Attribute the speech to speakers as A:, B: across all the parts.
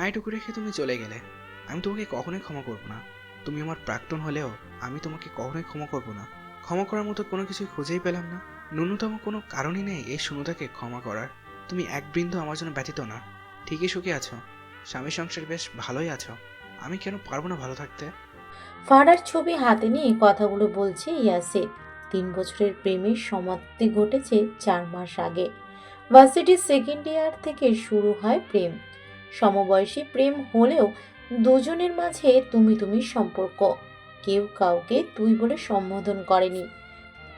A: এটুকু রেখে তুমি চলে গেলে। আমি তোমাকে কখনোই ক্ষমা করব না। তুমি আমার প্রাক্তন হলেও আমি তোমাকে কখনোই ক্ষমা করব না। ক্ষমা করার মতো কোনো কিছুই খুঁজেই পেলাম না। ন্যূনতম কোনো কারণই নেই এই শূন্যতাকে ক্ষমা করার। তুমি এক বিন্দু আমার জন্য ব্যতীত না। ঠিকই সুখে আছো, স্বামী সংসার বেশ ভালোই আছো। আমি কেন পারবো না ভালো থাকতে?
B: ফারার ছবি হাতে নিয়ে কথাগুলো বলছে ইয়াসির। 3 বছরের প্রেমের সমাপ্তি ঘটেছে 4 মাস আগে। ভার্সিটির সেকেন্ড ইয়ার থেকে শুরু হয় প্রেম। সমবয়সী প্রেম হলেও দুজনের মাঝে তুমি তুমি সম্পর্ক। কেউ কাউকে তুই বলে সম্বোধন করেনি।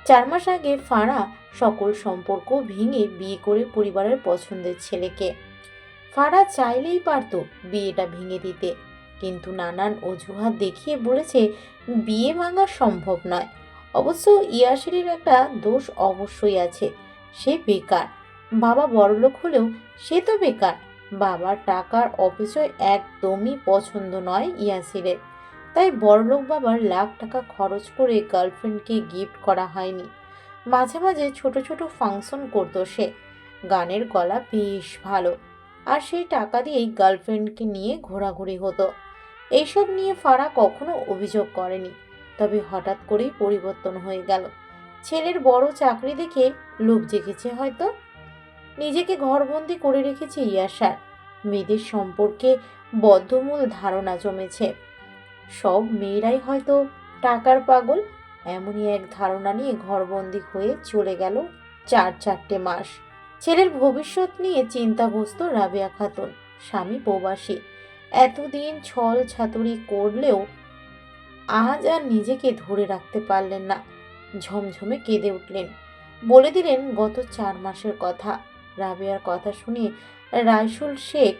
B: 4 মাস আগে ফারা সকল সম্পর্ক ভেঙে বিয়ে করে পরিবারের পছন্দের ছেলেকে। ফারা চাইলেই পারত বিয়েটা ভেঙে দিতে, কিন্তু নানান অজুহাত দেখিয়ে বলেছে বিয়ে ভাঙা সম্ভব নয়। অবশ্য ইয়াসিরের একটা দোষ অবশ্যই আছে, সে বেকার। বাবা বড়লোক হলেও সে তো বেকার। বাবার টাকার অপচয় একদমই পছন্দ নয় ইয়াসিরের। তাই বড়লোক বাবার লাখ টাকা খরচ করে গার্লফ্রেন্ডকে গিফট করা হয়নি। মাঝে মাঝে ছোট ছোট ফাংশন করতো সে। গানের গলা বেশ ভালো, আর সেই টাকা দিয়েই গার্লফ্রেন্ডকে নিয়ে ঘোরাঘুরি হতো। এইসব নিয়ে ফারা কখনো অভিযোগ করেনি। তবে হঠাৎ করেই পরিবর্তন হয়ে গেল। ছেলের বড় চাকরি দেখে লোভ জেগেছে হয়তো। নিজেকে ঘরবন্দি করে রেখেছে ইয়াসার। মেয়েদের সম্পর্কে বদ্ধমূল ধারণা জমেছে, সব মেয়েরাই হয়তো টাকার পাগল। এমনই এক ধারণা নিয়ে ঘরবন্দি হয়ে চলে গেল 4 4টে মাস। ছেলের ভবিষ্যৎ নিয়ে চিন্তাগ্রস্ত রাবেয়া খাতুন। স্বামী প্রবাসী। এতদিন ছল ছাতুরি করলেও আজ আর নিজেকে ধরে রাখতে পারলেন না। ঝমঝমে কেঁদে উঠলেন। বলে দিলেন গত 4 মাসের কথা। রাবেয়ার কথা শুনে রাইসুল শেখ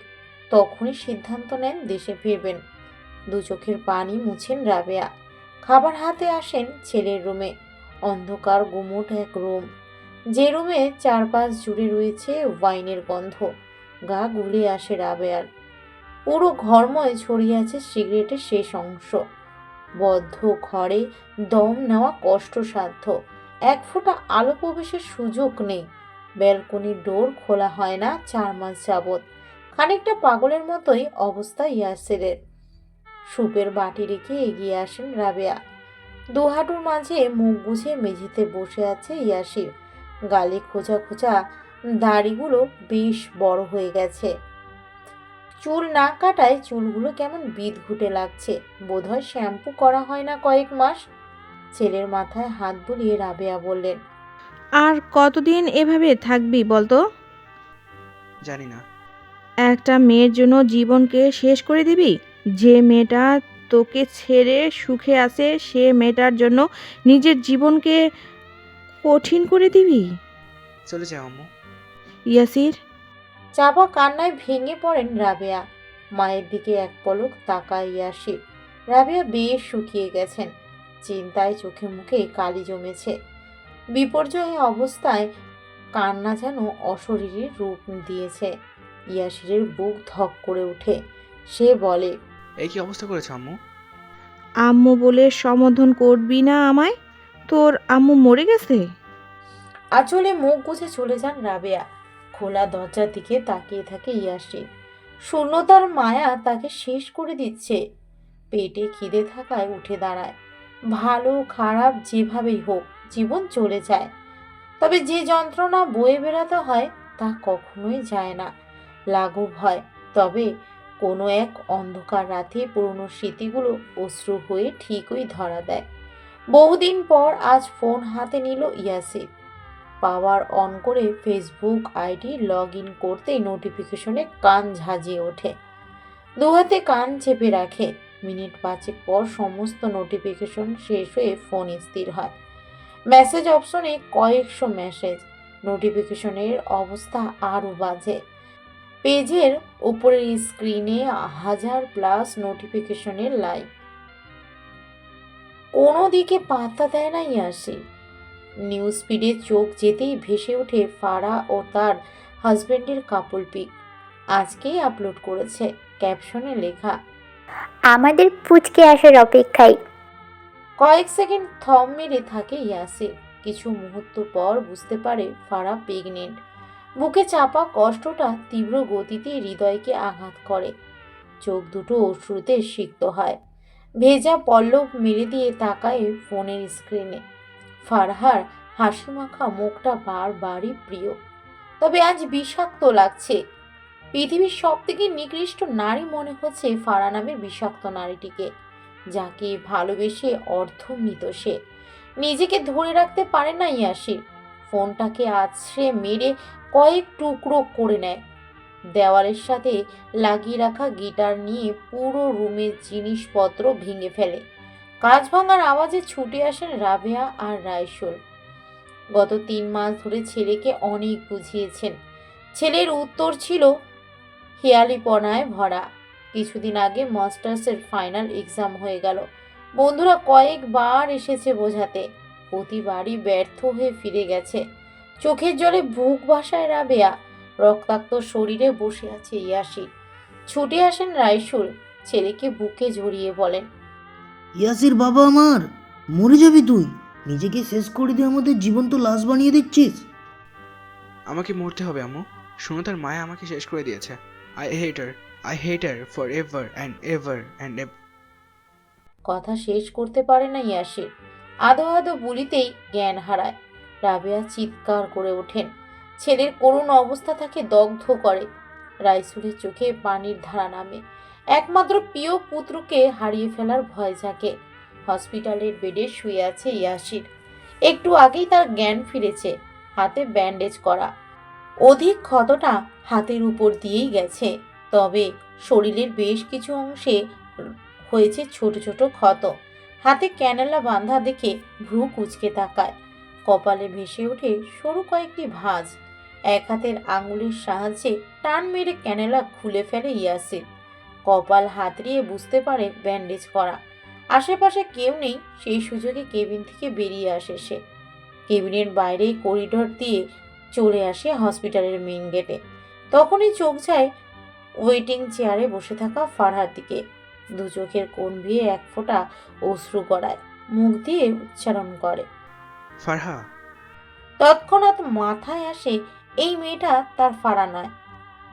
B: তখনই সিদ্ধান্ত নেন দেশে ফিরবেন। দু চোখের পানি মুছেন রাবেয়া। খাবার হাতে আসেন ছেলের রুমে। অন্ধকার গুমোট এক রুম, যে রুমে চারপাশ জুড়ে রয়েছে ওয়াইনের গন্ধ। গা গুলিয়ে আসে রাবেয়ার। পুরো ঘরময় ছড়িয়ে আছে সিগারেটের শেষ অংশ। বদ্ধ ঘরে দম নেওয়া কষ্টসাধ্য। এক ফোঁটা আলো প্রবেশের সুযোগ নেই। ব্যালকনির ডোর খোলা হয় না 4 মাস যাবৎ। খানিকটা পাগলের মতোই অবস্থা ইয়াসিরের। সুপের বাটি রেখে এগিয়ে আসেন রাবেয়া। দুহাঁটুর মাঝে মুখ গুজে মেঝেতে বসে আছে ইয়াসির। গালে খোঁচা খোঁচা দাড়িগুলো বেশ বড় হয়ে গেছে। চুল না কাটায় চুলগুলো কেমন বিদঘুটে লাগছে। বোধহয় শ্যাম্পু করা হয় না কয়েক মাস। ছেলের মাথায় হাত বুলিয়ে রাবেয়া বললেন,
C: আর কতদিন এভাবে থাকবি বলতো?
A: জানি না।
C: একটা মেয়ের জন্য জীবনকে শেষ করে দিবি? যে মেয়েটা তোকে ছেড়ে সুখে আছে সে মেয়েটার জন্য নিজের জীবনকে কঠিন করে দিবি?
A: চলে যাও আম্মু।
C: ইয়াসির,
B: চাপা কান্নায় ভেঙে পড়েন রাবেয়া। মায়ের দিকে এক পলক তাকায় ইয়াসির। রাবেয়া বেশ শুকিয়ে গেছেন। চিন্তায় চোখে মুখে কালি জমেছে। বিপর্যয় অবস্থায় কান্না যেন অশরীরী রূপ দিয়েছে। ইয়াসিরের বুক ধক করে ওঠে। সে বলে,
A: এই কি অবস্থা করেছো আম্মু?
C: আম্মু বলে সম্বোধন করবি না আমায়? তোর আম্মু মরে গেছে?
B: আঁচলে মুখ গুজে চলে যান রাবেয়া। খোলা দরজার দিকে তাকিয়ে থাকে ইয়াসির। শূন্যতার মায়া তাকে শেষ করে দিচ্ছে। পেটে খিদে থাকায় উঠে দাঁড়ায়। ভালো খারাপ যেভাবেই হোক জীবন চলে যায়। তবে যে যন্ত্রণা বয়ে বেড়াতে হয় তা কখনোই যায় না, লাঘব হয়। তবে কোনো এক অন্ধকার রাতে পুরনো স্মৃতিগুলো অশ্রু হয়ে ঠিকই ধরা দেয়। বহুদিন পর আজ ফোন হাতে নিল ইয়াসির। পাওয়ার অন করে ফেসবুক আইডি লগ ইন করতেই নোটিফিকেশনে কান ঝাঁঝিয়ে ওঠে। দুহাতে কান চেপে রাখে। মিনিট 5 পর সমস্ত নোটিফিকেশন শেষ হয়ে ফোন স্থির হয়। মেসেজ অপশনে কয়েকশো মেসেজ। নোটিফিকেশনের অবস্থা আরও বাজে। পেজের উপরের স্ক্রিনে 1000+ নোটিফিকেশনের লাইক। কোনো দিকে পাত্তা দেয় না ইয়াসি। নিউজ ফিডে চোখ যেতেই ভেসে ওঠে ফারা ও তার হাজবেন্ডের কাপল পিক। আজকেই আপলোড করেছে। ক্যাপশনে লেখা,
D: আমাদের পুচকে আসার অপেক্ষায়।
B: কয়েক সেকেন্ড থম মেরে থাকে ইয়াসির। কিছু মুহূর্ত পর বুঝতে পারে ফারা প্রেগনেন্ট। বুকে চাপা কষ্টটা তীব্র গতিতে হৃদয়কে আঘাত করে। চোখ দুটো অশ্রুতে সিক্ত হয়। ভেজা পল্লব মেরে দিয়ে তাকায় ফোনের স্ক্রিনে। ফারহার হাসিমাখা মুখটা বারবারই প্রিয়, তবে আজ বিষাক্ত লাগছে। পৃথিবীর সব থেকে নিকৃষ্ট নারী মনে হচ্ছে ফারা নামের বিষাক্ত নারীটিকে, যাকে ভালোবেসে অর্ধমৃত সে। নিজেকে ধরে রাখতে পারে না ইয়াসির। ফোনটাকে আছড়ে মেরে কয়েক টুকরো করে নেয়। দেওয়ালের সাথে লাগিয়ে রাখা গিটার নিয়ে পুরো রুমের জিনিসপত্র ভেঙে ফেলে। কাঁচ ভাঙার আওয়াজে ছুটে আসেন রাবেয়া আর রাইসুল। গত 3 মাস ধরে ছেলেকে অনেক বুঝিয়েছেন। ছেলের উত্তর ছিল হেয়ালিপনায় ভরা। কিছুদিন আগে মাস্টার্সের ফাইনাল এক্সাম হয়ে গেল। বন্ধুরা কয়েকবার এসেছে বোঝাতে, প্রতিবারই ব্যর্থ হয়ে ফিরে গেছে। চোখের জলে বুক ভাসায় রাবেয়া। রক্তাক্ত শরীরে বসে আছে ইয়াসির। ছুটে আসেন রাইসুল, ছেলেকে বুকে জড়িয়ে বলেন,
E: ইয়াসির বাবা আমার, মরে যাবি তুই। নিজেকে শেষ করে দিয়ে আমাদের জীবন্ত লাশ বানিয়ে দিচ্ছিস।
A: আমাকে মরতে হবে আম্মু। সুনতার মায়া আমাকে শেষ করে দিয়েছে। I hate her for ever and ever and ever.
B: কথা শেষ করতে পারে না ইয়াসির। আধো আধো বলিতেই জ্ঞান হারায়। রাবেয়া চিৎকার করে ওঠেন। ছেলের করুণ অবস্থা তাকে দগ্ধ করে। রাইসুলের চোখে পানির ধারা নামে। একমাত্র প্রিয় পুত্রকে হারিয়ে ফেলার ভয় জাগে। হসপিটালের বেডে শুয়ে আছে ইয়াসির। একটু আগেই তার জ্ঞান ফিরেছে। হাতে ব্যান্ডেজ করা। অধিক ক্ষতটা হাতের উপর দিয়েই গেছে, তবে শরীরের বেশ কিছু অংশে হয়েছে ছোট ছোট ক্ষত। হাতে ক্যানেলা বাঁধা দেখে ভ্রু কুঁচকে তাকায়। কপালে ভেসে ওঠে সরু কয়েকটি ভাঁজ। এক হাতের আঙুলের সাহায্যে টান মেরে ক্যানেলা খুলে ফেলে ইয়াসির। কপাল হাতড়িয়ে বুঝতে পারে ব্যান্ডেজ করা। আশেপাশে কেউ নেই, সেই সুযোগে কেবিন থেকে বেরিয়ে আসে সে। কেবিনের বাইরে করিডোর দিয়ে চলে আসে হসপিটালের মেইন গেটে। তখনই চোখ যায় ওয়েটিং চেয়ারে বসে থাকা ফারহার দিকে। দু চোখের কোণ দিয়ে এক ফোঁটা অশ্রু গড়ায়। মুখ দিয়ে উচ্চারণ করে,
A: ফারহা।
B: তৎক্ষণাৎ মাথায় আসে এই মেয়েটা তার ফারা নয়,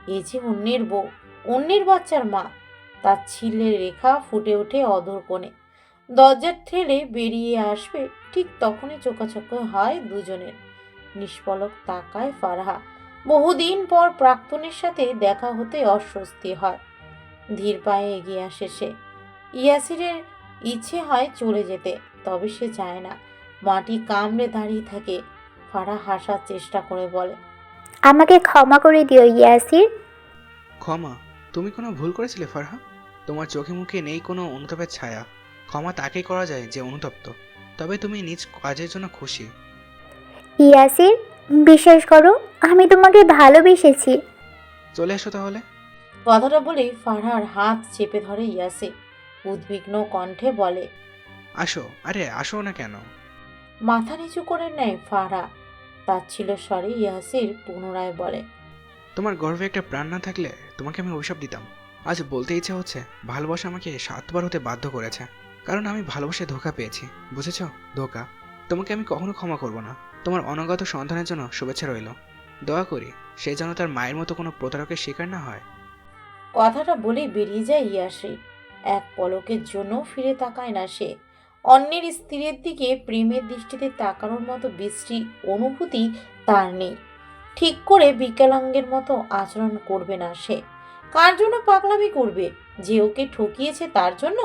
B: এ যে অন্যের বউ, অন্যের বাচ্চার মা। তার ছিলে রেখা ফুটে ওঠে অধর কোণে। দরজার ঠেলে বেরিয়ে আসবে ঠিক তখনই চোখাচোখ হয় দুজনের। নিষ্পলক তাকায় ফারহা। বহুদিন পর প্রাক্তনের সাথে দেখা হতে অস্বস্তি হয়। ধীর পায়ে এগিয়ে আসে সে। ইয়াসিরের ইচ্ছে হয় চলে যেতে, তবে সে যায় না। মাটি কামড়ে দাঁড়িয়ে থাকে। ফারহা হাসার চেষ্টা করে বলে,
D: আমাকে ক্ষমা করে দিও ইয়াসির।
A: ক্ষমা? তুমি কোনো ভুল করেছিলে ফারহা? তোমার চোখে মুখে নেই কোনো অনুতাপের ছায়া। ক্ষমা তাকেই করা যায় যে অনুতপ্ত। তবে তুমি নিজ কাজের জন্য খুশি।
D: ইয়াসির, বিশ্বাস করো, আমি তোমাকে ভালোবেসেছি।
A: চলে এসো তাহলে।
B: কথাটা বলে ফারহার হাত চেপে ধরে ইয়াসির। উদ্বিগ্ন কণ্ঠে বলে,
A: আসো। আরে আসো না কেন?
B: মাথা নিচু করে নেয় ফারহা। তার ছিল স্বরে ইয়াসির পুনরায় বলে,
A: তোমার গর্ভে একটা প্রাণ না থাকলে তোমাকে আমি অভিশাপ দিতাম। আজ বলতে ইচ্ছে হচ্ছে, ভালোবাসা আমাকে 7বার হতে বাধ্য করেছে। কারণ আমি ভালোবাসে ধোঁকা পেয়েছি। বুঝেছ? ধোঁকা। তোমাকে আমি কখনো ক্ষমা করব না। তোমার অনাগত সন্তানের জন্য শুভেচ্ছা রইল। দয়া করি সে যেন তার মায়ের মতো কোনো প্রতারকের শিকার না হয়।
B: কথাটা বলেই বেরিয়ে যায় ইয়াসির। এক পলকের জন্য ফিরে তাকায় না সে। অন্যের স্ত্রীর দিকে প্রেমের দৃষ্টিতে তাকানোর মতো বিশ্রী অনুভূতি তার নেই। ঠিক করে বিকলাঙ্গের মতো আচরণ করবে না সে। কার জন্য পাগলামি করবে? যে ওকে ঠকিয়েছে তার জন্য?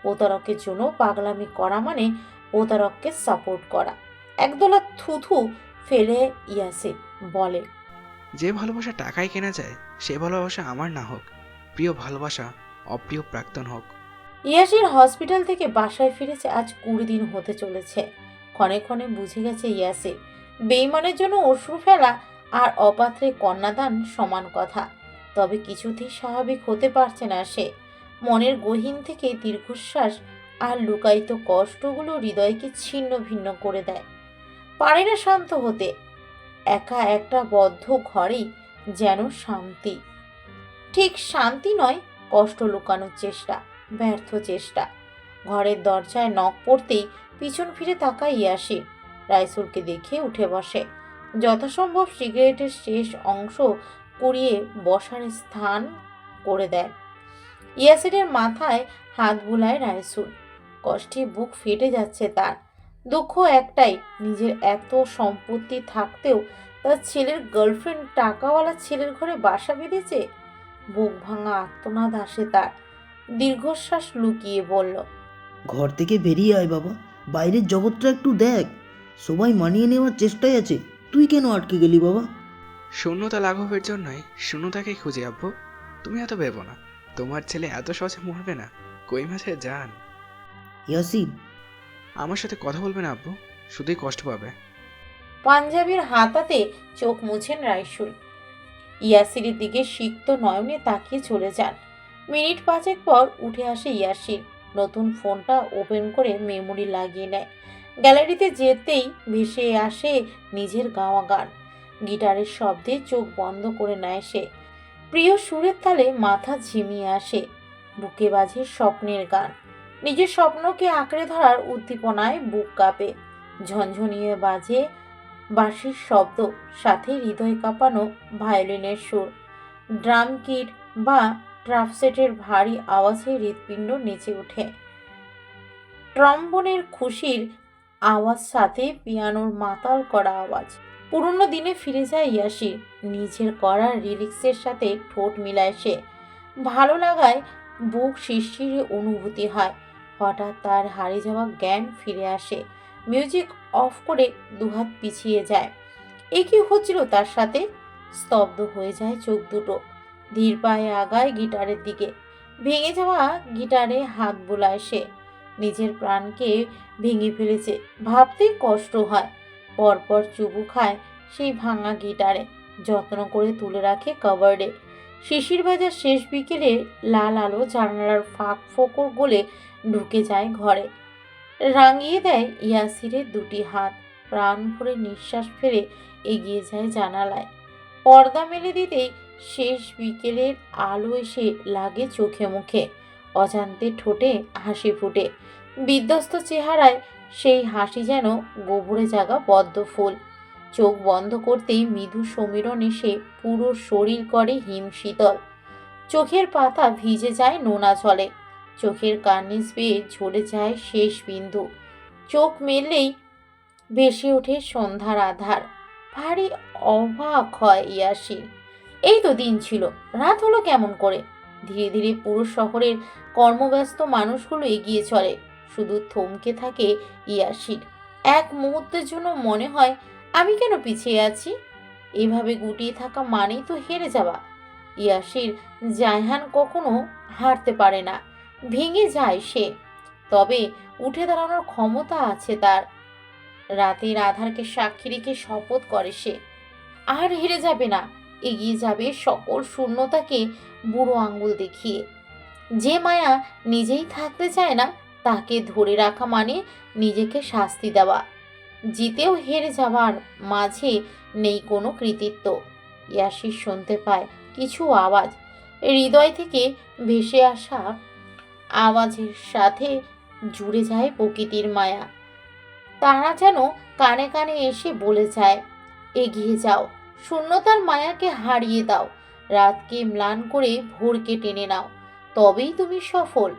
B: প্রতারকের জন্য পাগলামি করা মানে প্রতারককে সাপোর্ট করা। একদলা থুথু ফেলে ইয়াসির বলে,
A: যে ভালোবাসা টাকায় কেনা যায় সে ভালোবাসা আমার না হোক। প্রিয় ভালোবাসা অপ্রিয় প্রাক্তন হোক।
B: ইয়াসির হসপিটাল থেকে বাসায় ফিরেছে আজ 20 দিন হতে চলেছে। ক্ষণে ক্ষণে বুঝে গেছে ইয়াসির, বেইমানের জন্য অশ্রু ফেলা আর অপাত্রে কন্যাদান সমান কথা। তবে কিছুতেই স্বাভাবিক হতে পারছে না সে। মনের গহীন থেকে দীর্ঘশ্বাস আর লুকায়িত কষ্টগুলো হৃদয়কে ছিন্ন ভিন্ন করে দেয়। পারে না শান্ত হতে। একা একটা বদ্ধ ঘরেই যেন শান্তি। ঠিক শান্তি নয়, কষ্ট লুকানোর চেষ্টা, ব্যর্থ চেষ্টা। ঘরের দরজায় নখ পড়তেই পিছন ফিরে তাকায় ইয়াসির। রাইসুলকে দেখে উঠে বসে। যথাসম্ভব সিগারেটের শেষ অংশ কুড়িয়ে বসার স্থান করে দেয়। ইয়াসিরের মাথায় হাত বুলায় রাইসুল। কষ্টে বুক ফেটে যাচ্ছে তার। দুঃখ একটাই, নিজের এত সম্পত্তি থাকতেও তার ছেলের গার্লফ্রেন্ড টাকাওয়ালা ছেলের ঘরে বাসা বেঁধেছে। বুক ভাঙা আর্তনাদ আসে তার। দীর্ঘশ্বাস লুকিয়ে বলল,
E: ঘর থেকে বেরিয়ে আয় বাবা, বাইরের জগৎটা একটু দেখ। সবাই মানিয়ে নেওয়ার চেষ্টায় আছে, তুই কেন আটকে গেলি বাবা?
A: শূন্যতা লাঘবের জন্যই শূন্যতাকেই খুঁজে আব্বু। তুমি এত ভেবো না, তোমার ছেলে এত সহজে মরবে না। কই মাছে যান।
E: ইয়াসিন,
A: আমার সাথে কথা বলবে না আব্বু, শুধুই কষ্ট পাবে।
B: পাঞ্জাবির হাতাতে চোখ মুছেন রাইসুল। ইয়াসিরের দিকে সিক্ত নয়নে তাকিয়ে চলে যান। মিনিট পাঁচেক পর উঠে আসে ইয়াসির। নতুন ফোনটা ওপেন করে মেমোরি লাগিয়ে নেয়। গ্যালারিতে যেতেই ভেসে আসে নিজের গাওয়া গান। গিটারের শব্দে চোখ বন্ধ করে নেয় সে। প্রিয় সুরের তালে মাথা ঝিমিয়ে আসে। বুকে বাজে স্বপ্নের গান। নিজের স্বপ্নকে আঁকড়ে ধরার উদ্দীপনায় বুক কাঁপে। ঝনঝনিয়ে বাজে বাঁশির শব্দ, সাথে হৃদয় কাঁপানো ভায়োলিনের সুর। ড্রাম কিট বা ট্রাফসেটের ভারী আওয়াজে হৃৎপিণ্ড নেচে ওঠে। ট্রম্বনের খুশির আওয়াজ, সাথে পিয়ানোর মাতাল করা আওয়াজ। পুরনো দিনে ফিরে যায় ইয়াসির। নিজের করা লিরিক্সের সাথে ঠোঁট মিলায় সে। ভালো লাগায় বুক শিরশিরে অনুভূতি হয়। হঠাৎ তার হারিয়ে যাওয়া জ্ঞান ফিরে আসে। মিউজিক অফ করে দুহাত পিছিয়ে যায়। এ কি হচ্ছিল তার সাথে? স্তব্ধ হয়ে যায় চোখ দুটো। ধীর পায়ে আগায় গিটারের দিকে। ভেঙে যাওয়া গিটারে হাত বুলায় সে। নিজের প্রাণকে ভেঙে ফেলেছে ভাবতেই কষ্ট হয়। পরপর চুবু খায় সেই ভাঙা গিটারে। যত্ন করে তুলে রাখে কভার্ডে। শিশির বাজার শেষ বিকেলে লাল আলো জানালার ফাঁক ফোকর গলে ঢুকে যায় ঘরে। রাঙিয়ে দেয় ইয়াসিরের দুটি হাত। প্রাণ ভরে নিঃশ্বাস ফেলে এগিয়ে যায় জানালায়। পর্দা মেলে দিতেই শেষ বিকেলের আলো এসে লাগে চোখে মুখে। অজান্তে ঠোঁটে হাসি ফুটে। বিধ্বস্ত চেহারায় সেই হাসি যেন গোবরে জাগা পদ্ম ফুল। চোখ বন্ধ করতেই মৃদু সমীরণ এসে পুরো শরীর করে হিমশীতল। চোখের পাতা ভিজে যায় নোনা জলে। চোখের কার্নিশ বেয়ে ঝরে যায় শেষ বিন্দু। চোখ মেললেই ভেসে ওঠে সন্ধ্যার আধার। ভারী অবাক হয় ইয়াসির। এই তো দিন ছিল, রাত হলো কেমন করে? ধীরে ধীরে পুরো শহরের কর্মব্যস্ত মানুষগুলো এগিয়ে চলে। শুধু থমকে থাকে ইয়াসির। এক মুহূর্তের জন্য মনে হয়, আমি কেন পিছিয়ে আছি? এভাবে গুটিয়ে থাকা মানেই তো হেরে যাওয়া। ইয়াসির জায়হান কখনো হারতে পারে না, ভেঙে যায় সে। তবে উঠে দাঁড়ানোর ক্ষমতা আছে তার। রাতের আধারকে সাক্ষী রেখে শপথ করে সে, আর হেরে যাবে না। এগিয়ে যাবে সকল শূন্যতাকে বুড়ো আঙ্গুল দেখিয়ে। যে মায়া নিজেই থাকতে চায় না, তাকে ধরে রাখা মানে নিজেকে শাস্তি দেওয়া। জিতেও হেরে যাওয়ার মাঝে নেই কোনো কৃতিত্ব। ইয়াসির শুনতে পায় কিছু আওয়াজ। হৃদয় থেকে ভেসে আসা আওয়াজের সাথে জুড়ে যায় প্রকৃতির মায়া। তারা যেন কানে কানে এসে বলে যায়, এগিয়ে যাও, শূন্যতার মায়াকে হারিয়ে দাও, রাতকে ম্লান করে ভোরকে টেনে নাও, তবেই তুমি সফল।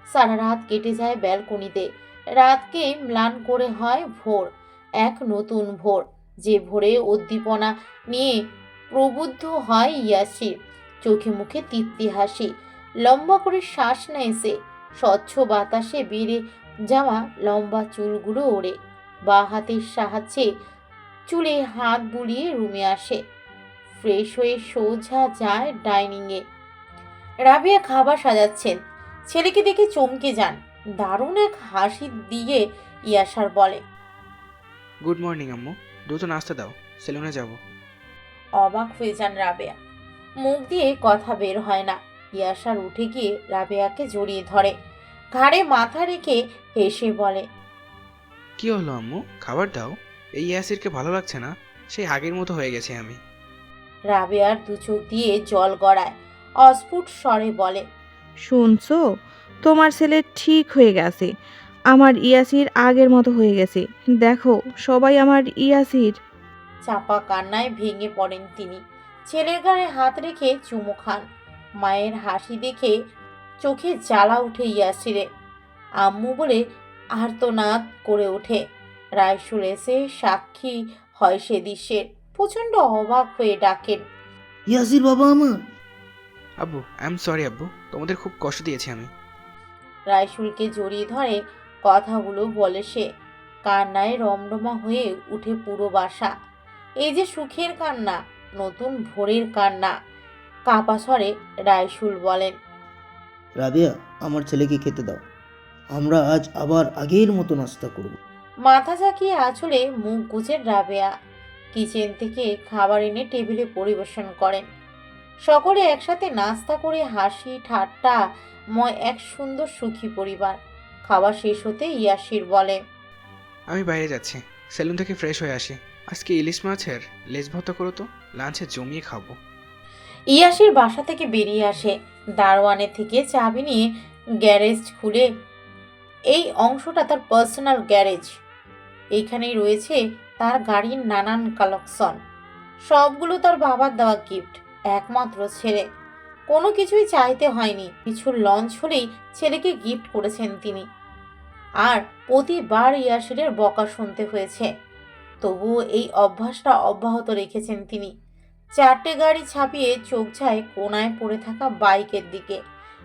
B: সারা রাত কেটে যায় ব্যালকনিতে। রাতকে ম্লান করে হয় ভোর, এক নতুন ভোর। যে ভোরে উদ্দীপনা নিয়ে প্রবুদ্ধ হয় ইয়াসির। চোখে মুখে তৃপ্তি হাসি। লম্বা করে শ্বাস নেয় সে। স্বচ্ছ বাতাসে বেড়ে যাওয়া লম্বা চুলগুলো ওড়ে। বা হাতের সাহায্যে চুলে হাত বুলিয়ে রুমে আসে। ফ্রেশ হয়ে সোজা যায় ডাইনিংয়ে। রাবিয়া খাবার সাজাচ্ছেন। ছেলেকে দেখে চমকে যান। দারুণ এক হাসি দিয়ে ইয়াসার বলে,
A: গুড মর্নিং আম্মু, দ্রুত নাস্তা দাও, সেলুনে যাব।
B: অবাক হয়ে যান রাবেয়া। মুখ দিয়ে কথা বের হয় না। ইয়াসার উঠে গিয়ে রাবেয়াকে জড়িয়ে ধরে। ঘাড়ে মাথা রেখে হেসে বলে,
A: কি হলো আম্মু, খাবার দাও। এই অ্যাসিডকে ভালো লাগছে না, সেই আগের মতো হয়ে গেছে আমি।
B: রাবেয়ার দু চোখ দিয়ে জল গড়ায়। অস্ফুট স্বরে বলে,
C: শুনছো, তোমার ছেলে ঠিক হয়ে গেছে। আমার ইয়াসির আগের মতো হয়ে গেছে। দেখো সবাই আমার ইয়াসির।
B: চাপা কান্নায় ভেঙে পড়েন তিনি। ছেলের গায়ে হাত রেখে চুমু খান। মায়ের হাসি দেখে চোখে জ্বালা উঠে ইয়াসিরের। আম্মু বলে আর্তনাদ করে ওঠে। রাইসুল এসে সাক্ষী হয় সে দৃশ্যের। প্রচণ্ড অবাক হয়ে ডাকেন,
E: ইয়াসির বাবা আমার।
A: আব্বু, আই এম সরি আব্বু, তোমাদের খুব কষ্ট দিয়েছি আমি।
B: রাইসুলকে জড়িয়ে ধরে কথাগুলো বলে সে। কান্নায় রমরমা হয়ে উঠে পুরো বাসা। এই যে সুখের কান্না, নতুন ভোরের কান্না। কাপা স্বরে রাইসুল বলেন,
E: রাবেয়া, আমার ছেলেকে খেতে দাও। আমরা আজ আবার আগের মতো নাস্তা করব।
B: মাথা ঝাঁকিয়ে আঁচলে মুখ গুজে রাবেয়া কিচেন থেকে খাবার এনে টেবিলে পরিবেশন করেন। সকলে একসাথে নাস্তা করে হাসি ঠাট্টা ময় এক সুন্দর সুখী পরিবার। খাবার শেষ হতে ইয়াসির বলে,
A: আমি বাইরে যাচ্ছি, সেলুন থেকে ফ্রেশ হয়ে আসি। আজকে ইলিশ মাছের লেজ ভর্তা করো তো, লাঞ্চে জমিয়ে খাবো।
B: ইয়াসির বাসা থেকে বেরিয়ে আসে। দারোয়ানের থেকে চাবি নিয়ে গ্যারেজ খুলে, এই অংশটা তার পার্সোনাল গ্যারেজ। এইখানেই রয়েছে তার গাড়ির নানান কালেকশন। সবগুলো তার বাবার দেওয়া গিফট। একমাত্র ছেলে, কোনো কিছুই চাইতে হয়নি। কিছু লঞ্চ হলেই ছেলেকে গিফট করেছেন তিনি। আর প্রতিবার ইয়াসিরের বকা শুনতে হয়েছে, তবুও এই অভ্যাসটা অব্যাহত রেখেছেন তিনি। 4টে গাড়ি ছাপিয়ে চোখ যায় কোনায় পড়ে থাকা বাইকের দিকে।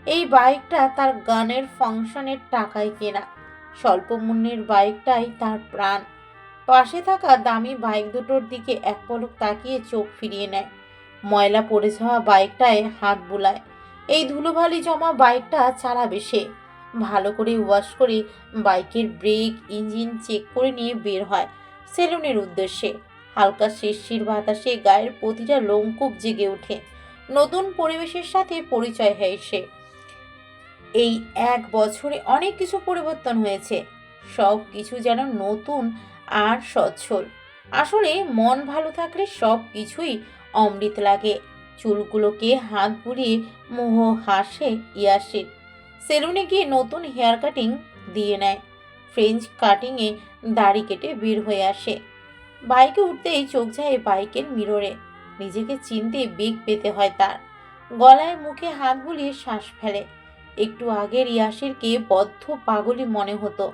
B: এই বাইকটা তার গানের ফাংশনের টাকায় কেনা। স্বল্প মূল্যের বাইকটাই তার প্রাণ। পাশে থাকা দামি বাইক দুটোর দিকে এক পলক তাকিয়ে চোখ ফিরিয়ে নেয়। ময়লা পড়ে যাওয়া বাইকটায় হাত বুলায়। এই ধুলোবালি জমা বাইকটা চালাবে সে। ভালো করে ওয়াশ করে বাইকের ব্রেক ইঞ্জিন চেক করে নিয়ে বের হয় সেলুনের উদ্দেশ্যে। হালকা শিরশির বাতাসে গায়ের প্রতিটা লোমকূপ জেগে ওঠে। নতুন পরিবেশের সাথে পরিচয় হয় সে। এই 1 বছরে অনেক কিছু পরিবর্তন হয়েছে। সব কিছু যেন নতুন আর সচ্ছল। আসলে মন ভালো থাকলে সব কিছুই অমৃত লাগে। চুলগুলোকে হাত বুলিয়ে মোহ হাসে ইয়াসির। সেলুনে গিয়ে নতুন হেয়ার কাটিং দিয়ে নেয়। ফ্রেঞ্চ কাটিংয়ে দাড়ি কেটে বের হয়ে আসে। বাইকে উঠতেই চোখ যায় বাইকের মিররে। নিজেকে চিনতে বেগ পেতে হয় তার। গলায় মুখে হাত বুলিয়ে শ্বাস ফেলে। একটু আগের ইয়াসিরকে বদ্ধ পাগলি মনে হতো।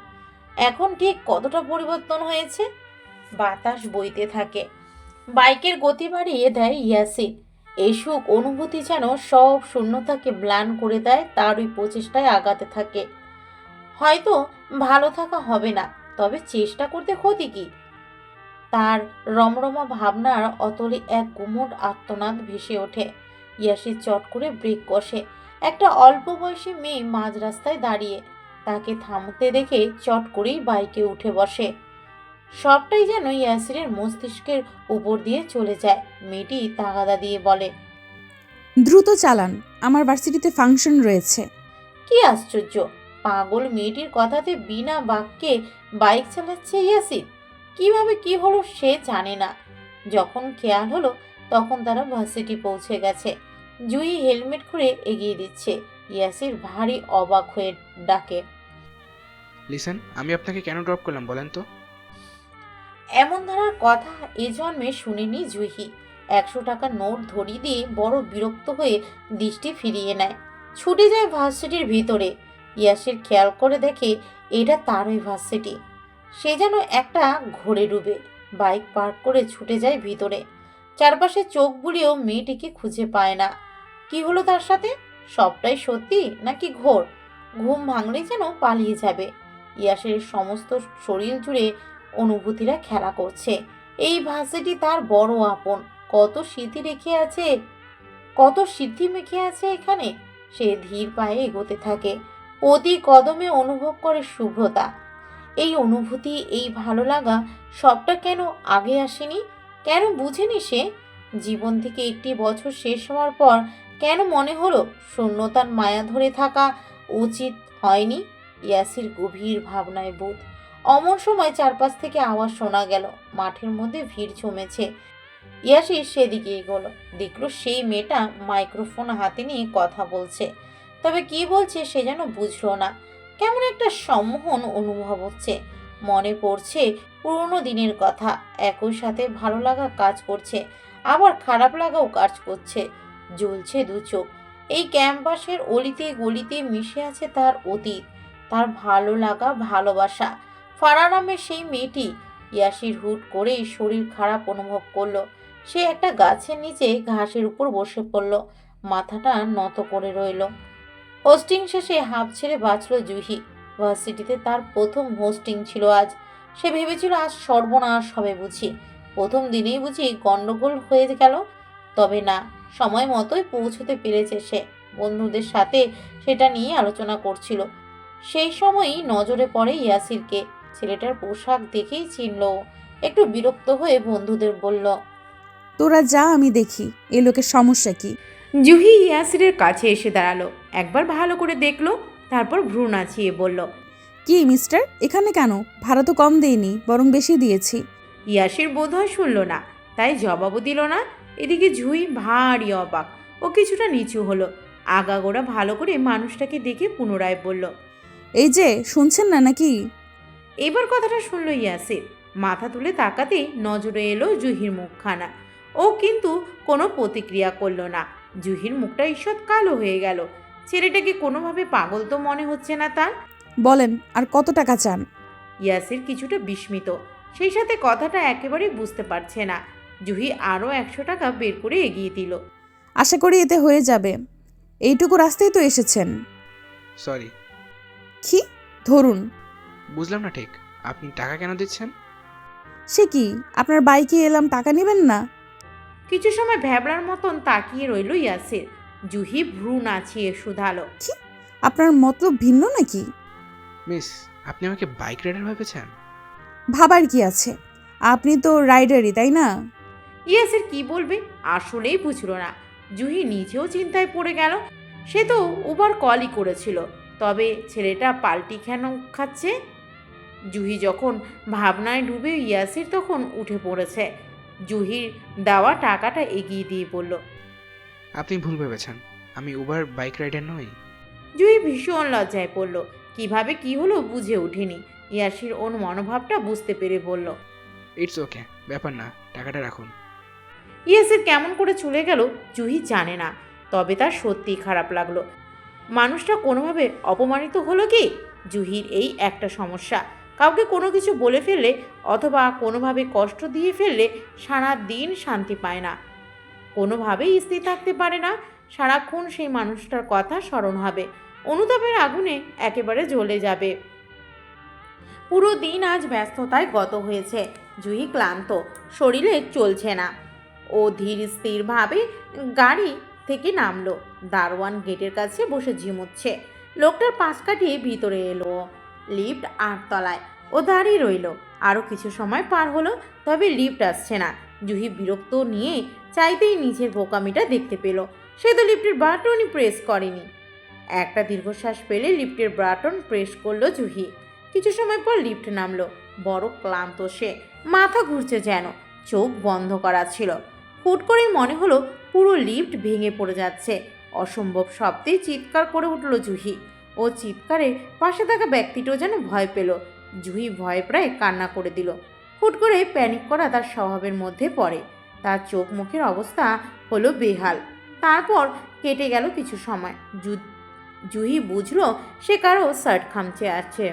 B: এখন ঠিক কতটা পরিবর্তন হয়েছে। বাতাস বইতে থাকে। বাইকের গতি বাড়িয়ে দেয় ইয়াসির। এই সুখ অনুভূতি যেন সব শূন্যতাকে ম্লান করে দেয়। তার ওই প্রচেষ্টায় আগাতে থাকে। হয়তো ভালো থাকা হবে না, তবে চেষ্টা করতে ক্ষতি কি। তার রমরমা ভাবনার অতলে এক গুমোট আর্তনাদ ভেসে ওঠে। ইয়াসির চট করে ব্রেক কষে। একটা অল্প বয়সী মেয়ে মাঝ রাস্তায় দাঁড়িয়ে। তাকে থামতে দেখে চট করেই বাইকে উঠে বসে। সবটাই যেন ইয়াসিরের মস্তিষ্কের উপর দিয়ে চলে যায়। মেয়েটি তাগাদা দিয়ে বলে,
F: দ্রুত চালান, আমার ভার্সিটিতে ফাংশন রয়েছে।
B: কি আশ্চর্য! পাগল মেয়েটির কথাতে বিনা বাক্যে বাইক চালাচ্ছে ইয়াসির। কিভাবে কি হলো সে জানে না। যখন খেয়াল হলো তখন তারা ভার্সিটি পৌঁছে গেছে। জুই হেলমেট খুলে এগিয়ে দিচ্ছে। ইয়াসির ভারী অবাক হয়ে ডাকে,
A: লিসেন, আমি আপনাকে কেন ড্রপ করলাম বলেন তো?
B: এমন ধরার কথা এ জন্মে শুনিনি জুহি। 100 টাকার নোট ধরিয়ে দিয়ে বড় বিরক্ত হয়ে দৃষ্টি ফিরিয়ে নেয়। ছুটে যায় ভার্সিটির ভিতরে। ইয়াসির খেয়াল করে দেখে এটা তারই ভার্সিটি। সে যেন একটা ঘোরে ডুবে। বাইক পার্ক করে ছুটে যায় ভিতরে। চারপাশে চোখ বুলিয়েও মেয়েটিকে খুঁজে পায় না। কি হলো তার সাথে? সবটাই সত্যি নাকি ঘোর? ঘুম ভাঙলেই যেন পালিয়ে যাবে। ইয়াসির সমস্ত শরীর জুড়ে অনুভূতিরা খেলা করছে। এই ভার্সিটি তার বড় আপন। কত স্মৃতি রেখে আছে, কত সিদ্ধি মেখে আছে এখানে। সে ধীর পায়ে এগোতে থাকে। প্রতি কদমে অনুভব করে শুভ্রতা। এই অনুভূতি, এই ভালো লাগা সবটা কেন আগে আসেনি? কেন বুঝেনি সে? জীবন থেকে একটি বছর শেষ হওয়ার পর কেন মনে হলো শূন্যতার মায়া ধরে থাকা উচিত হয়নি? ইয়াসির গভীর ভাবনায় বোধ। অমন সময় চারপাশ থেকে আওয়াজ শোনা গেল। মাঠের মধ্যে ভিড় জমেছে। ইয়াসির সেদিকে এগোলো। দেখলো সেই মেয়েটা মাইক্রোফোন হাতে নিয়ে কথা বলছে। তবে কি বলছে সে যেন বুঝলো না। কেমন একটা সম্মোহন অনুভব হচ্ছে। মনে পড়ছে পুরোনো দিনের কথা। একই সাথে ভালো লাগা কাজ করছে, আবার খারাপ লাগাও কাজ করছে। জ্বলছে দু চোখ। এই ক্যাম্পাসের অলিতে গলিতে মিশে আছে তার অতীত, তার ভালো লাগা, ভালোবাসা। ফারাহ নামের সেই মেয়েটি। ইয়াসির হুট করেই শরীর খারাপ অনুভব করলো। সে একটা গাছের নিচে ঘাসের উপর বসে পড়ল, মাথাটা নত করে রইল। হোস্টিং শেষে হাঁপ ছেড়ে বাঁচল জুহি। ভার্সিটিতে তার প্রথম হোস্টিং ছিল আজ। সে ভেবেছিল আজ সর্বনাশ হবে বুঝি, প্রথম দিনেই বুঝি গন্ডগোল হয়ে গেল। তবে না, সময় মতোই পৌঁছতে পেরেছে সে। বন্ধুদের সাথে সেটা নিয়ে আলোচনা করছিল। সেই সময়ই নজরে পড়ে ইয়াসিরকে। ছেলেটার পোশাক দেখেই চিনল ও। একটু বিরক্ত হয়ে বন্ধুদের বলল,
F: তোরা যা, আমি দেখি এ লোকের সমস্যা কি।
G: জুহি ইয়াসিরের কাছে এসে দাঁড়ালো, একবার ভালো করে দেখলো, তারপর ভ্রু নাচিয়ে বলল,
F: কি মিস্টার, এখানে কেন? ভাড়া তো কম দেইনি, বরং বেশি দিয়েছি।
G: ইয়াসির বোধহয় শুনল না, তাই জবাবও দিল না। এদিকে জুহি ভারী অবাক। ও কিছুটা নিচু হলো, আগাগোড়া ভালো করে মানুষটাকে দেখে পুনরায় বলল,
F: এই যে শুনছেন না নাকি?
G: এবার কথাটা শুনল ইয়াসির। মাথা তুলে তাকাতেই নজরে এলো জুহির মুখখানা। ও কিন্তু কোনো প্রতিক্রিয়া করলো না। জুহির মুখটা ঈষৎ কালো হয়ে গেল। ছেলেটাকে কোনোভাবে পাগল তো মনে হচ্ছে না তার।
F: বলেন, আর কত টাকা চান?
G: ইয়াসির কিছুটা বিস্মিত, সেই সাথে কথাটা একেবারেই বুঝতে পারছে না। জুহি আরও 100 টাকা বের করে এগিয়ে দিল।
F: আশা করি এতে হয়ে যাবে। এইটুকু রাস্তায় তো এসেছেন।
A: সরি।
F: কি? ধরুন।
A: বুঝলাম না ঠিক, আপনি টাকা কেন দিচ্ছেন?
F: সে কি, আপনার বাইকে এলাম, টাকা নেবেন না?
G: কিছু সময় ভ্যাবলার মতন তাকিয়ে রইল ইয়াসির। জুহি ভ্রু নাচিয়ে শুধালো,
F: আপনার মতলব ভিন্ন নাকি?
A: মিস, আপনি আমাকে বাইক রাইডার ভেবেছেন?
F: ভাবার কি আছে, আপনি তো রাইডারই, তাই না?
G: ইয়াসির কি বলবে আসলেই বুঝল না। জুহি নিজেও চিন্তায় পড়ে গেল। সে তো উবার কলই করেছিল, তবে ছেলেটা পাল্টি কেন খাচ্ছে? জুহি যখন ভাবনায় ডুবে, ইয়াসির তখন উঠে পড়েছে। জুহির দেওয়া টাকাটা এগিয়ে দিয়ে বলল,
A: আপনি ভুল ভেবেছেন, আমি উবার বাইক রাইডার নই।
G: জুহি ভীষণ লজ্জায় পড়ল। কিভাবে কি হলো বুঝে ওঠেনি। ইয়াসির ওর মনোভাবটা বুঝতে পেরে বলল,
A: ইটস ওকে, ব্যাপার না, টাকাটা রাখুন।
G: ইয়াসির কেমন করে চলে গেল জুহি জানে না, তবে তার সত্যিই খারাপ লাগলো। মানুষটা কোনোভাবে অপমানিত হলো কি? জুহির এই একটা সমস্যা, কাউকে কোনো কিছু বলে ফেললে অথবা কোনোভাবে কষ্ট দিয়ে ফেললে সারা দিন শান্তি পায় না, কোনোভাবেই স্থির থাকতে পারে না। সারাক্ষণ সেই মানুষটার কথা স্মরণ হবে, অনুতাপের আগুনে একেবারে জ্বলে যাবে। পুরো দিন আজ ব্যস্ততায় গত হয়েছে। জুহি ক্লান্ত, শরীরে চলছে না। ও ধীর স্থিরভাবে গাড়ি থেকে নামলো। দারোয়ান গেটের কাছে বসে ঝিমুচ্ছে। লোকটার পাশ কাটিয়ে ভিতরে এলো। লিফট 8 তলায়। ও দাঁড়িয়ে রইল। আরও কিছু সময় পার হলো, তবে লিফট আসছে না। জুহি বিরক্ত নিয়ে চাইতেই নিচের বোকামিটা দেখতে পেল। সে তো লিফটের বাটনই প্রেস করেনি। একটা দীর্ঘশ্বাস পেলে লিফটের বাটন প্রেস করলো জুহি। কিছু সময় পর লিফট নামলো। বড় ক্লান্ত সে, মাথা ঘুরছে যেন, চোখ বন্ধ করা ছিল। হুট করেই মনে হলো পুরো লিফট ভেঙে পড়ে যাচ্ছে। অসম্ভব শব্দে চিৎকার করে উঠল জুহি। ও চিৎকারে পাশে থাকা ব্যক্তিটাও যেন ভয় পেল। জুহি ভয়ে প্রায় কান্না করে দিল। হুট করে প্যানিক করা তার স্বভাবের মধ্যে পড়ে। তার চোখ মুখের অবস্থা হলো বেহাল। তারপর কেটে গেল কিছু সময়। জুহি বুঝলো সে কারো শার্ট খামচে আছে।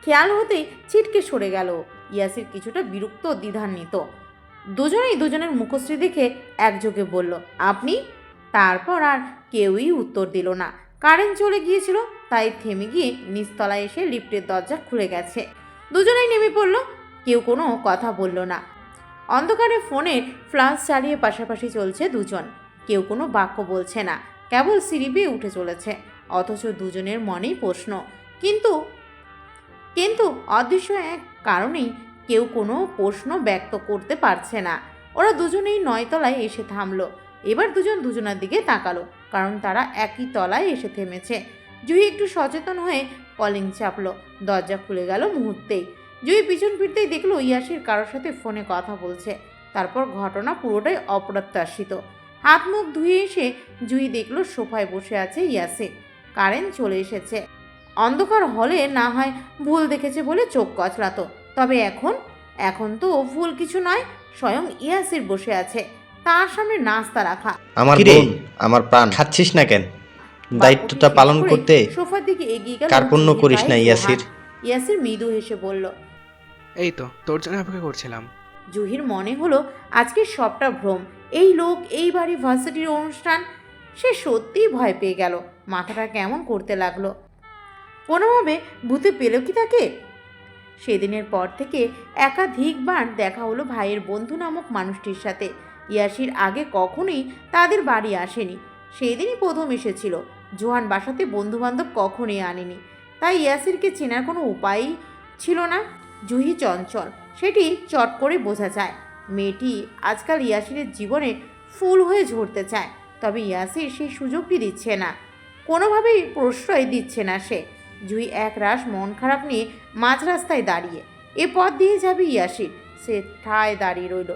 G: খেয়াল হতেই ছিটকে সরে গেল। ইয়াসির কিছুটা বিরক্ত, দ্বিধান্বিত। দুজনেই দুজনের মুখশ্রী দেখে একযোগে বলল, আপনি? তারপর আর কেউই উত্তর দিল না। কারেন্ট চলে গিয়েছিল, তাই থেমে গিয়ে নিচতলায় এসে লিফটের দরজা খুলে গেছে। দুজনেই নেমে পড়ল। কেউ কোনো কথা বলল না। অন্ধকারে ফোনের ফ্ল্যাশ চালিয়ে পাশাপাশি চলছে দুজন। কেউ কোনো বাক্য বলছে না, কেবল সিঁড়ি বেয়ে উঠে চলেছে। অথচ দুজনের মনেই প্রশ্ন, কিন্তু কিন্তু অদৃশ্য এক কারণেই কেউ কোনো প্রশ্ন ব্যক্ত করতে পারছে না। ওরা দুজনেই 9 তলায় এসে থামলো। এবার দুজন দুজনের দিকে তাকালো, কারণ তারা একই তলায় এসে থেমেছে। জুহি একটু সচেতন হয়ে কলিং চাপলো। দরজা খুলে গেল মুহূর্তেই। জুহি পিছন ফিরতেই দেখলো ইয়াসির কারোর সাথে ফোনে কথা বলছে। তারপর ঘটনা পুরোটাই অপ্রত্যাশিত। হাত মুখ ধুয়ে এসে জুহি দেখলো সোফায় বসে আছে ইয়াসির। কারেন্ট চলে এসেছে। অন্ধকার হলে না হয় ভুল দেখেছে বলে চোখ কচলাতো, তবে এখন তো ভুল কিছু নয়। স্বয়ং ইয়াসির বসে আছে। তার সামনে নাস্তা রাখা।
H: আমার
I: কিরে,
H: বোন, আমার প্রাণ, খাচ্ছিস না কেন? দায়িত্বটা
G: বাক্যটি
H: পালন
G: শেষ করে
H: করতে
G: সোফার দিকে এগিয়ে গেল
H: কার্পণ্য
G: জুহির
H: করিস
G: ভাই
H: না,
G: জোহান।
H: ইয়াসির।
G: ইয়াসির মৃদু হেসে বলল।
A: এই তো তোর জন্য অপেক্ষা করছিলাম।
G: জুহির মনে হলো আজকে সবটা ভ্রম। এই লোক, এই বাড়ি, ভার্সিটির অনুষ্ঠান। সে সত্যিই ভয় পেয়ে গেল। মাথাটা কেমন করতে লাগলো। কোনোভাবে ভূতে পেল কি তাকে? সেদিনের পর থেকে একাধিকবার দেখা হলো ভাইয়ের বন্ধু নামক মানুষটির সাথে। ইয়াসির আগে কখনোই তাদের বাড়ি আসেনি, সেদিনই প্রথম এসেছিল। জোহান বাসাতে বন্ধুবান্ধব কখনোই আনেনি, তাই ইয়াসিরকে চেনার কোনো উপায়ই ছিল না। জুহি চঞ্চল, সেটি চট করে বোঝা যায়। মেয়েটি আজকাল ইয়াসিরের জীবনে ফুল হয়ে ঝরতে চায়, তবে ইয়াসির সেই সুযোগটি দিচ্ছে না, কোনোভাবেই প্রশ্রয় দিচ্ছে না সে। জুহি এক রাশ মন খারাপ নিয়ে মাঝ রাস্তায় দাঁড়িয়ে। এ পথ দিয়ে যাবে ইয়াসির, সে ঠায় দাঁড়িয়ে রইল।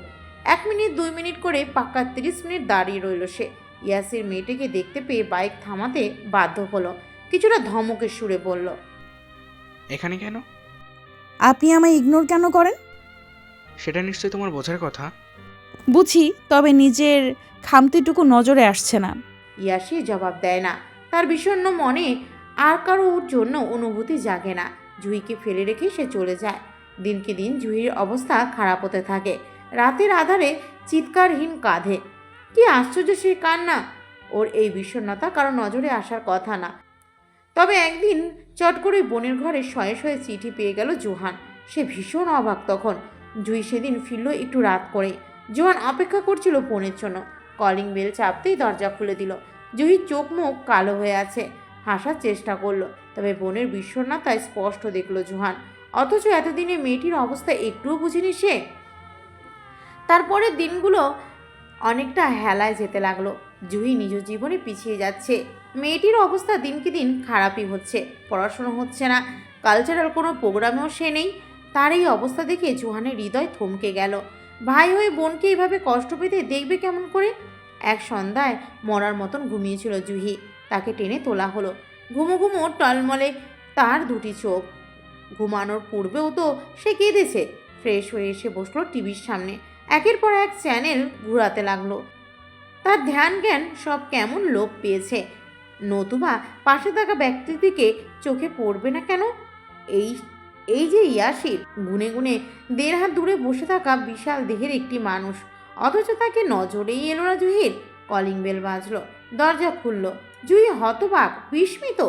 G: 1 মিনিট 2 মিনিট করে পাক্কা 30 মিনিট দাঁড়িয়ে রইল সে। ইয়াসির মেয়েটিকে দেখতে পেয়ে বাইক থামাতে বাধ্য হলো। কিছুটা ধমকের সুরে বলল,
A: এখানে কেন?
F: আপনি আমায় ইগনোর কেন করেন?
A: সেটা নিশ্চয়ই তোমার বোঝার কথা।
F: বুঝি, তবে নিজের খামতিটুকু নজরে আসছে না।
G: ইয়াসির জবাব দেয় না। তার বিষণ্ণ মনে আর কারোর জন্য অনুভূতি জাগে না। জুহিকে ফেলে রেখে সে চলে যায়। দিনকে দিন জুহির অবস্থা খারাপ হতে থাকে। রাতের আধারে চিৎকারহীন কাঁধে। কি আশ্চর্য সে কান্না! ওর এই বিষণ্ণতা কারো নজরে আসার কথা না। তবে একদিন চট করে বোনের ঘরে শয়ে শয়ে চিঠি পেয়ে গেল জোহান। সে ভীষণ অবাক তখন। জুহি সেদিন ফিরল একটু রাত করে। জোহান অপেক্ষা করছিল বোনের জন্য। কলিং বেল চাপতেই দরজা খুলে দিল। জুহির চোখ মুখ কালো হয়ে আছে। হাসার চেষ্টা করলো, তবে বোনের বিষণ্ণতায় স্পষ্ট দেখল জোহান। অথচ এতদিনে মেয়েটির অবস্থা একটুও বুঝেনি সে। তারপরের দিনগুলো অনেকটা হেলায় যেতে লাগলো। জুহি নিজ জীবনে পিছিয়ে যাচ্ছে। মেয়েটির অবস্থা দিনকে দিন খারাপই হচ্ছে। পড়াশোনা হচ্ছে না, কালচারাল কোনো প্রোগ্রামেও সে নেই। তার এই অবস্থা দেখে জোহানের হৃদয় থমকে গেল। ভাই হয়ে বোনকে এইভাবে কষ্ট পেতে দেখবে কেমন করে? এক সন্ধ্যায় মরার মতন ঘুমিয়েছিল জুহি। তাকে টেনে তোলা হলো। ঘুমো ঘুমো টলমলে তার দুটি চোখ। ঘুমানোর পূর্বেও তো সে কেঁদেছে। ফ্রেশ হয়ে এসে বসলো টিভির সামনে। একের পর এক চ্যানেল ঘুরাতে লাগলো। তার ধ্যান জ্ঞান সব কেমন লোপ পেয়েছে। নতুবা পাশে থাকা ব্যক্তিটিকে চোখে পড়বে না কেন? এই এই যে ইয়াসির, গুনে গুনে 1.5 হাত দূরে বসে থাকা বিশাল দেহের একটি মানুষ, অথচ তাকে নজরেই এলো না জুহির। কলিং বেল বাজলো, দরজা খুলল। জুহি হতবাক, বিস্মিত।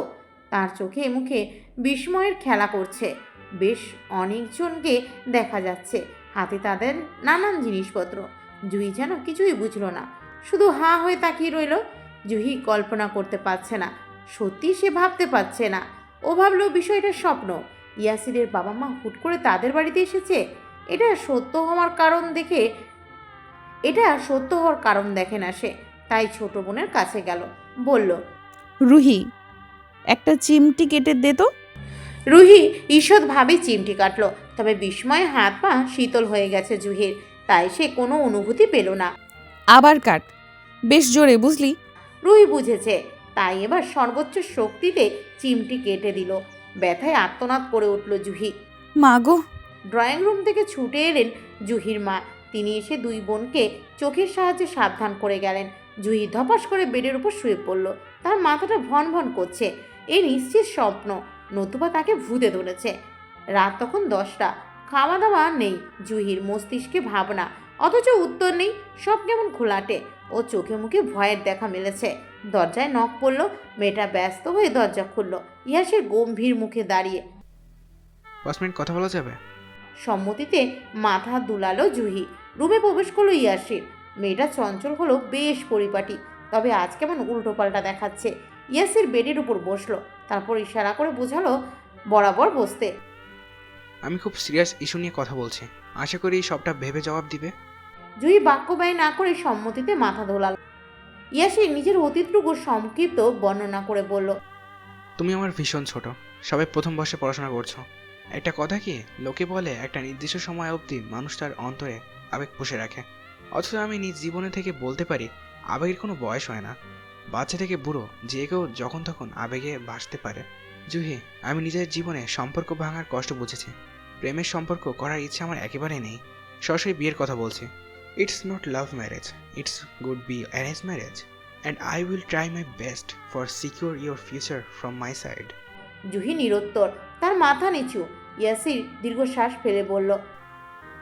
G: তার চোখে মুখে বিস্ময়ের খেলা করছে। বেশ অনেকজনকে দেখা যাচ্ছে, হাতে তাদের নানান জিনিসপত্র। জুহি যেন কিছুই বুঝল না, শুধু হাঁ হয়ে তাকিয়ে রইল। জুহি কল্পনা করতে পারছে না, সত্যি সে ভাবতে পারছে না। ও ভাবলো বিষয়টা স্বপ্ন। ইয়াসিরের বাবা মা হুট করে তাদের বাড়িতে এসেছে। এটা সত্য হওয়ার কারণ দেখে না সে। তাই ছোট বোনের কাছে গেল, বলল,
F: রুহি, একটা চিমটি কেটে দে তো।
G: রুহি ঈষৎভাবে চিমটি কাটলো, তবে বিস্ময়ে হাত পা শীতল হয়ে গেছে জুহির। তাই সে কোনো অনুভূতি পেল না।
F: আবার কাট, বেশ জোরে, বুঝলি?
G: রুহি বুঝেছে, তাই এবার সর্বোচ্চ শক্তিতে চিমটি কেটে দিল। ব্যথায় আর্তনাদ করে উঠল জুহি।
F: মা গো!
G: ড্রয়িং রুম থেকে ছুটে এলেন জুহির মা। তিনি এসে 2 বোনকে চোখের সাহায্যে সাবধান করে গেলেন। জুহি ধপাস করে বেডের উপর শুয়ে পড়ল। তার মাথাটা ভন ভন করছে। এ নিশ্চিত স্বপ্ন, নতুবা তাকে ভূতে ধরেছে। রাত তখন 10টা। খাওয়া দাওয়া নেই জুহির, মস্তিষ্কে ভাবনা, অথচ উত্তর নেই। সব কেমন ঘোলাটে। ও চোখে মুখে ভয়ের দেখা মেলেছে। দরজায় নখ পড়ল। মেয়েটা ব্যস্ত হয়ে দরজা খুলল। ইয়াসির গম্ভীর মুখে দাঁড়িয়ে।
A: 5 মিনিট কথা বলা যাবে?
G: সম্মতিতে মাথা দুলালো জুহি। রুমে প্রবেশ করলো ইয়াসির। মেয়েটা চঞ্চল হলো বেশ পরিপাটি, তবে আজ কেমন উল্টোপাল্টা দেখাচ্ছে। ইয়াসির বেডের উপর বসলো, তারপর ইশারা করে বোঝালো বরাবর বসতে।
A: আমি খুব সিরিয়াস ইস্যু নিয়ে কথা বলছি, আশা করি সবটা ভেবে জবাব দিবে।
G: জুহি বাক্য ব্যয় না করে সম্মতিতে মাথা দোলাল। ইয়াসির নিজের অতীতটুকু সংক্ষিপ্ত বর্ণনা করে বলল,
A: তুমি আমার ভীষণ ছোট, সবাই প্রথম বর্ষে পড়াশোনা করছো। একটা কথা কি, লোকে বলে একটা নির্দিষ্ট সময় অবধি মানুষ তার অন্তরে আবেগ পুষে রাখে, অথচ আমি নিজ জীবনে থেকে বলতে পারি আবেগের কোনো বয়স হয় না। বাচ্চা থেকে বুড়ো যে কেউ যখন তখন আবেগে ভাসতে পারে। জুহি, আমি নিজের জীবনে সম্পর্ক ভাঙার কষ্ট বুঝেছি। প্রেমের সম্পর্ক করার ইচ্ছা আমার একেবারেই নেই। সরাসরি বিয়ের কথা বলছি। It's not love marriage, it's could be arranged marriage. And I will try my best for secure your future from my side.
G: Juhi নিরুত্তর, তার মাথা নিচু। ইয়াসির দীর্ঘশ্বাস ফেলে বলল,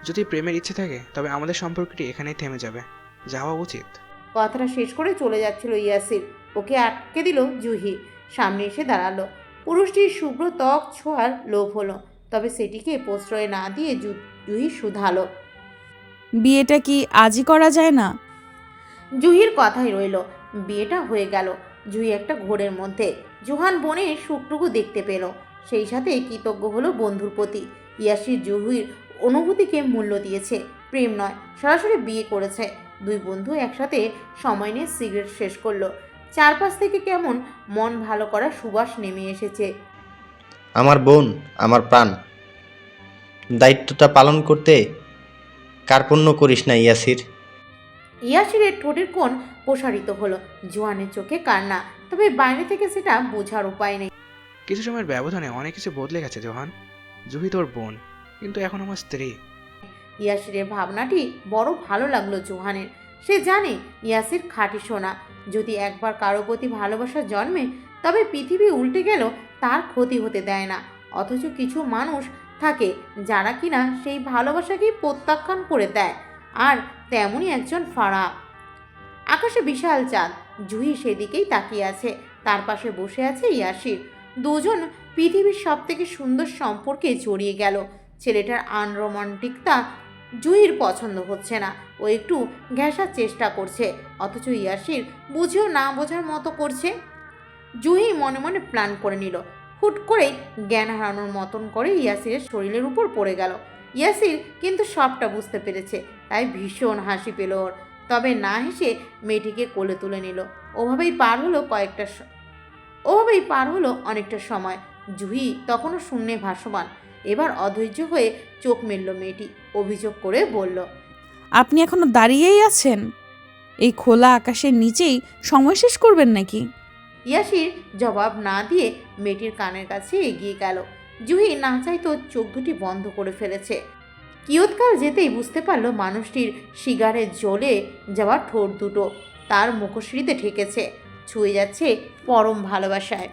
A: যদি প্রেমের ইচ্ছে থাকে তবে আমাদের সম্পর্কটি এখানেই থেমে যাবে, যাওয়া উচিত।
G: কথাটা শেষ করে চলে যাচ্ছিল ইয়াসির। ওকে আটকে দিল জুহি। সামনে এসে দাঁড়ালো। পুরুষটির শুভ্র ত্বক ছোঁয়ার লোভ হলো, তবে সেটিকে প্রশ্রয় না দিয়ে জুহি শুধালো,
F: বিয়েটা কি আজই করা যায় না?
G: জুহির কথাই রইল। বিয়েটা হয়ে গেল। জুহি একটা ঘোরের মধ্যে জোহান বোনের সুখটুকু দেখতে পেল, সেই সাথে কৃতজ্ঞ হলো বন্ধুর প্রতি। ইয়াসির জুহির অনুভূতিকে মূল্য দিয়েছে, প্রেম নয়, সরাসরি বিয়ে করেছে। দুই বন্ধু একসাথে সময় নিয়ে সিগারেট শেষ করলো। চারপাশ থেকে কেমন মন ভালো করা সুবাস নেমে এসেছে।
H: আমার বোন, আমার প্রাণ, দায়িত্বটা পালন করতে কার্পণ্য করিস না ইয়াসির।
G: ইয়াসিরের ঠোঁটের কোণ প্রসারিত হলো। জোয়ানের চোখে কান্না, তবে বাইরে থেকে সেটা বোঝার উপায় নেই।
A: কিছু সময়ের ব্যবধানে অনেক কিছু বদলে গেছে জোহান। জুহি তোর বোন, কিন্তু এখন আমার স্ত্রী।
G: ইয়াসিরের ভাবনাটি বড় ভালো লাগলো জোহানের। সে জানে ইয়াসির খাঁটি সোনা। যদি একবার কারো প্রতি ভালোবাসা জন্মে, তবে পৃথিবী উল্টে গেল তার ক্ষতি হতে দেয় না। অথচ কিছু মানুষ থাকে যারা কিনা সেই ভালোবাসাকেই প্রত্যাখ্যান করে দেয়। আর তেমনই একজন ফারা। আকাশে বিশাল চাঁদ, জুহি সেদিকেই তাকিয়ে আছে। তার পাশে বসে আছে ইয়াসির। দুজন পৃথিবীর সব থেকে সুন্দর সম্পর্কে জড়িয়ে গেল। ছেলেটার আনরোমান্টিকতা জুহির পছন্দ হচ্ছে না। ও একটু ঘেঁষার চেষ্টা করছে, অথচ ইয়াসির বুঝেও না বোঝার মতো করছে। জুহি মনে মনে প্ল্যান করে নিল। হুট করেই জ্ঞান হারানোর মতন করে ইয়াসিরের শরীরের উপর পড়ে গেল। ইয়াসির কিন্তু সবটা বুঝতে পেরেছে, তাই ভীষণ হাসি পেল ওর। তবে না হেসে মেয়েটিকে কোলে তুলে নিল। ওভাবেই পার হলো অনেকটা সময়। জুহি তখনও শূন্যে ভাসমান। এবার অধৈর্য হয়ে চোখ মেলল মেয়েটি। অভিযোগ করে বলল,
F: আপনি এখনো দাঁড়িয়েই আছেন? এই খোলা আকাশের নিচেই সময় শেষ করবেন নাকি?
G: ইয়াসির জবাব না দিয়ে মেয়েটির কানের কাছে এগিয়ে গেল। জুহি না চাইতো চোখ দুটি বন্ধ করে ফেলেছে। কিয়ৎকাল যেতেই বুঝতে পারল মানুষটির সিগারে জ্বলে যাওয়া ঠোঁট দুটো তার মুখশ্রীতে ঠেকেছে, ছুঁয়ে যাচ্ছে পরম ভালোবাসায়।